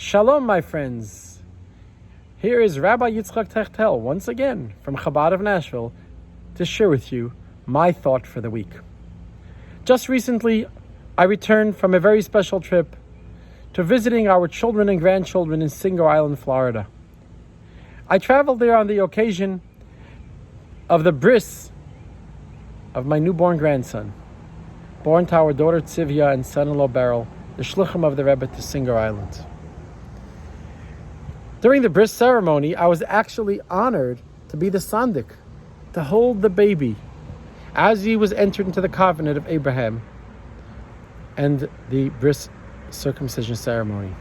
Shalom, my friends. Here is Rabbi Yitzchok Tiechtel once again from Chabad of Nashville to share with you my thought for the week. Just recently, I returned from a very special trip to visiting our children and grandchildren in Singer Island, Florida. I traveled there on the occasion of the bris of my newborn grandson, born to our daughter Tzivya and son-in-law Beryl, the shluchim of the Rebbe to Singer Island. During the bris ceremony, I was actually honored to be the sandik, to hold the baby as he was entered into the covenant of Abraham and the bris circumcision ceremony.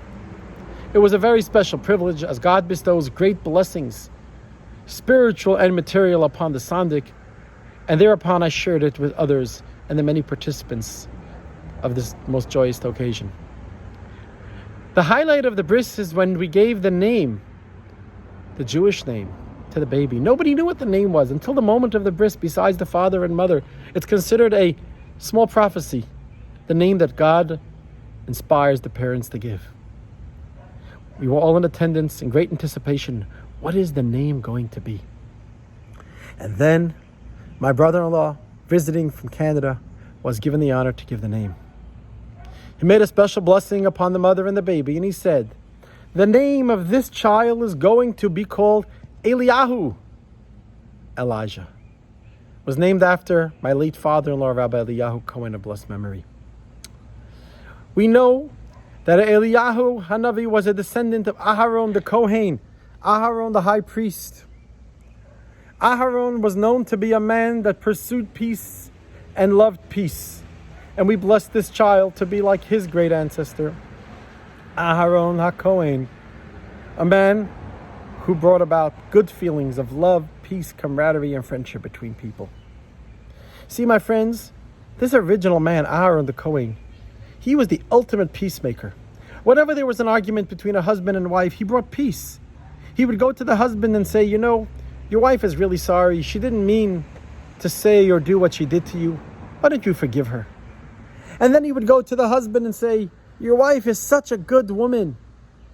It was a very special privilege as God bestows great blessings, spiritual and material, upon the sandik, and thereupon I shared it with others and the many participants of this most joyous occasion. The highlight of the bris is when we gave the name, the Jewish name, to the baby. Nobody knew what the name was until the moment of the bris, besides the father and mother. It's considered a small prophecy, the name that God inspires the parents to give. We were all in attendance in great anticipation. What is the name going to be? And then my brother-in-law, visiting from Canada, was given the honor to give the name. He made a special blessing upon the mother and the baby, and he said, the name of this child is going to be called Eliyahu. Elijah was named after my late father-in-law, Rabbi Eliyahu Cohen of blessed memory. We know that Eliyahu Hanavi was a descendant of Aharon the Kohen, Aharon the high priest. Aharon was known to be a man that pursued peace and loved peace. And we bless this child to be like his great ancestor, Aharon HaKohen, a man who brought about good feelings of love, peace, camaraderie, and friendship between people. See, my friends, this original man, Aharon the Kohen, he was the ultimate peacemaker. Whenever there was an argument between a husband and wife, he brought peace. He would go to the husband and say, your wife is really sorry. She didn't mean to say or do what she did to you. Why don't you forgive her? And then he would go to the husband and say, your wife is such a good woman.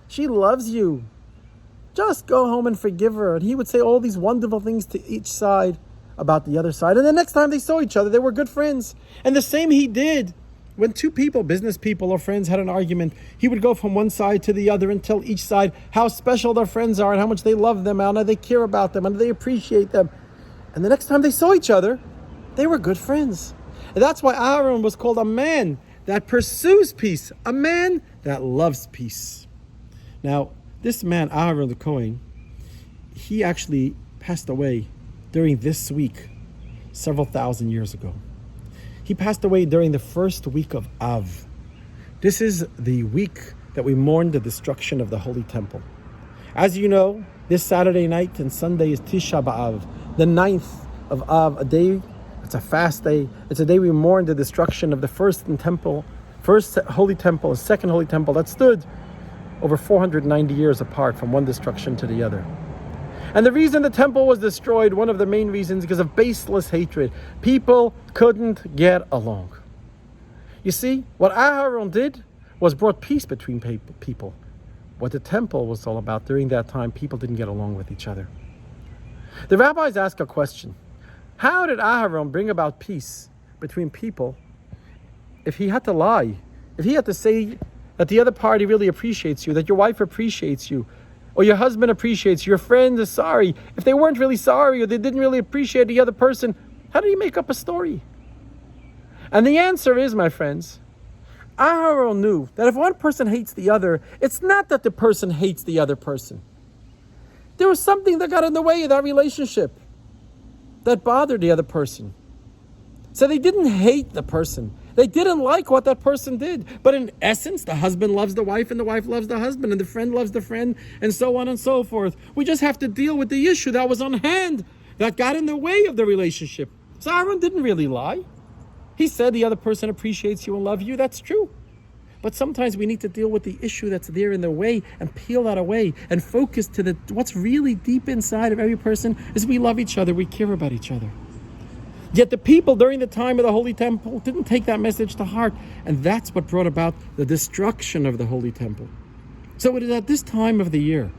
She loves you. Just go home and forgive her. And he would say all these wonderful things to each side about the other side. And the next time they saw each other, they were good friends. And the same he did when two people, business people or friends, had an argument. He would go from one side to the other and tell each side how special their friends are and how much they love them, how they care about them, and they appreciate them. And the next time they saw each other, they were good friends. And that's why Aaron was called a man that pursues peace, a man that loves peace. Now, this man, Aaron the Kohen, he actually passed away during this week, several thousand years ago. He passed away during the first week of Av. This is the week that we mourn the destruction of the Holy Temple. As you know, this Saturday night and Sunday is Tisha B'Av, the 9th of Av, a day. It's a fast day. It's a day we mourn the destruction of the first holy temple, and second holy temple that stood over 490 years apart from one destruction to the other. And the reason the temple was destroyed, one of the main reasons, because of baseless hatred. People couldn't get along. You see, what Aharon did was brought peace between people. What the temple was all about during that time, people didn't get along with each other. The rabbis ask a question. How did Aharon bring about peace between people if he had to lie? If he had to say that the other party really appreciates you, that your wife appreciates you, or your husband appreciates you, your friend is sorry. If they weren't really sorry or they didn't really appreciate the other person, how did he make up a story? And the answer is, my friends, Aharon knew that if one person hates the other, it's not that the person hates the other person. There was something that got in the way of that relationship that bothered the other person. So they didn't hate the person. They didn't like what that person did. But in essence, the husband loves the wife and the wife loves the husband and the friend loves the friend and so on and so forth. We just have to deal with the issue that was on hand that got in the way of the relationship. So Aaron didn't really lie. He said the other person appreciates you and loves you. That's true. But sometimes we need to deal with the issue that's there in the way and peel that away and focus to what's really deep inside of every person is we love each other, we care about each other. Yet the people during the time of the Holy Temple didn't take that message to heart, and that's what brought about the destruction of the Holy Temple. So it is at this time of the year,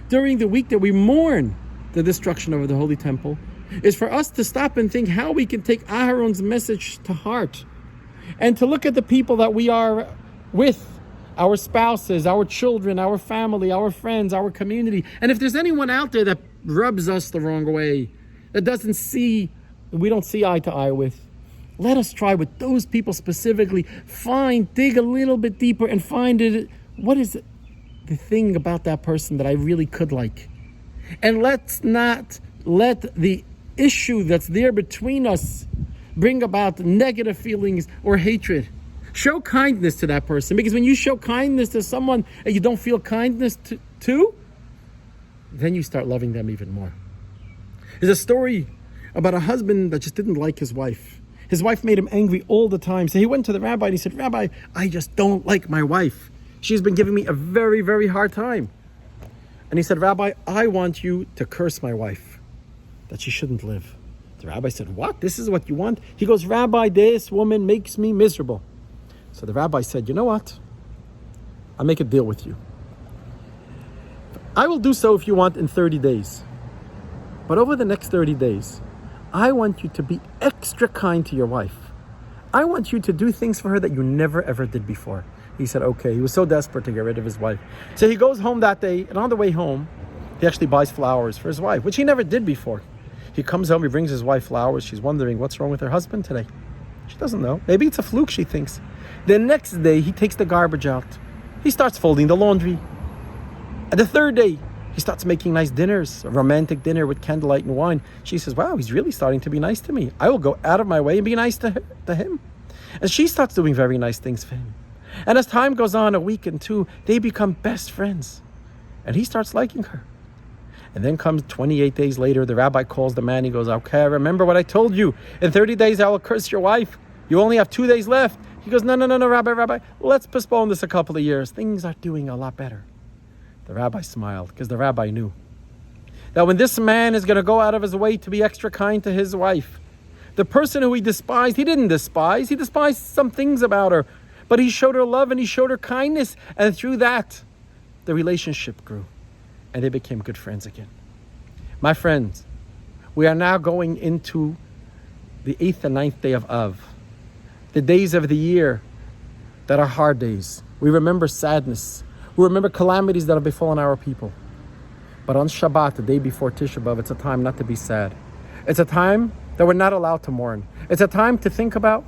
during the week that we mourn the destruction of the Holy Temple, is for us to stop and think how we can take Aharon's message to heart and to look at the people that we are with, our spouses, our children, our family, our friends, our community. And if there's anyone out there that rubs us the wrong way, that we don't see eye to eye with, let us try with those people specifically, dig a little bit deeper and find what is the thing about that person that I really could like. And let's not let the issue that's there between us bring about negative feelings or hatred. Show kindness to that person, because when you show kindness to someone and you don't feel kindness to, then you start loving them even more. There's a story about a husband that just didn't like his wife. His wife made him angry all the time. So he went to the rabbi and he said, "Rabbi, I just don't like my wife. She's been giving me a very, very hard time." And he said, "Rabbi, I want you to curse my wife, that she shouldn't live." The rabbi said, "What? This is what you want?" He goes, "Rabbi, this woman makes me miserable." So the rabbi said, "You know what? I'll make a deal with you. I will do so if you want in 30 days. But over the next 30 days, I want you to be extra kind to your wife. I want you to do things for her that you never ever did before." He said, okay. He was so desperate to get rid of his wife. So he goes home that day, and on the way home, he actually buys flowers for his wife, which he never did before. He comes home, he brings his wife flowers. She's wondering what's wrong with her husband today. She doesn't know. Maybe it's a fluke, she thinks. The next day, he takes the garbage out. He starts folding the laundry. And the third day, he starts making nice dinners, a romantic dinner with candlelight and wine. She says, "Wow, he's really starting to be nice to me. I will go out of my way and be nice to him." And she starts doing very nice things for him. And as time goes on, a week and two, they become best friends. And he starts liking her. And then comes 28 days later, the rabbi calls the man. He goes, "Okay, remember what I told you. In 30 days, I will curse your wife. You only have 2 days left." He goes, No, Rabbi, let's postpone this a couple of years. Things are doing a lot better." The rabbi smiled, because the rabbi knew that when this man is going to go out of his way to be extra kind to his wife, the person who he didn't despise. He despised some things about her, but he showed her love and he showed her kindness. And through that, the relationship grew and they became good friends again. My friends, we are now going into the 8th and 9th day of Av, the days of the year that are hard days. We remember sadness. We remember calamities that have befallen our people. But on Shabbat, the day before Tisha B'Av, it's a time not to be sad. It's a time that we're not allowed to mourn. It's a time to think about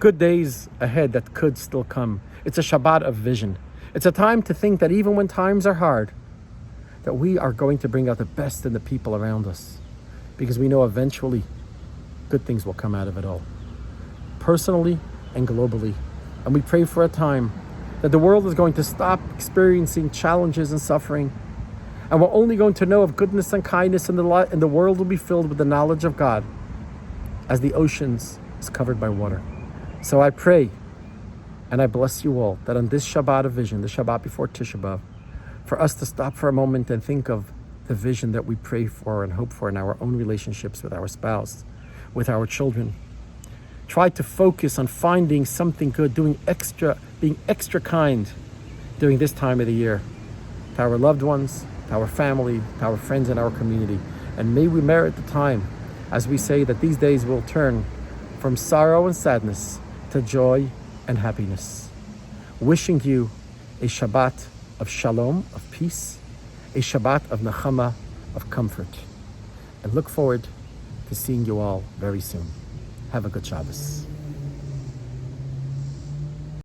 good days ahead that could still come. It's a Shabbat of vision. It's a time to think that even when times are hard, that we are going to bring out the best in the people around us, because we know eventually good things will come out of it all, personally and globally. And we pray for a time that the world is going to stop experiencing challenges and suffering, and we're only going to know of goodness and kindness, and the world will be filled with the knowledge of God as the oceans is covered by water. So I pray and I bless you all that on this Shabbat of vision, the Shabbat before Tisha B'Av, for us to stop for a moment and think of the vision that we pray for and hope for in our own relationships with our spouse, with our children. Try to focus on finding something good, being extra kind during this time of the year to our loved ones, to our family, to our friends in our community. And may we merit the time, as we say that these days will turn from sorrow and sadness to joy and happiness. Wishing you a Shabbat of shalom, of peace, a Shabbat of nachama, of comfort. And look forward to seeing you all very soon. Have a good Shabbos.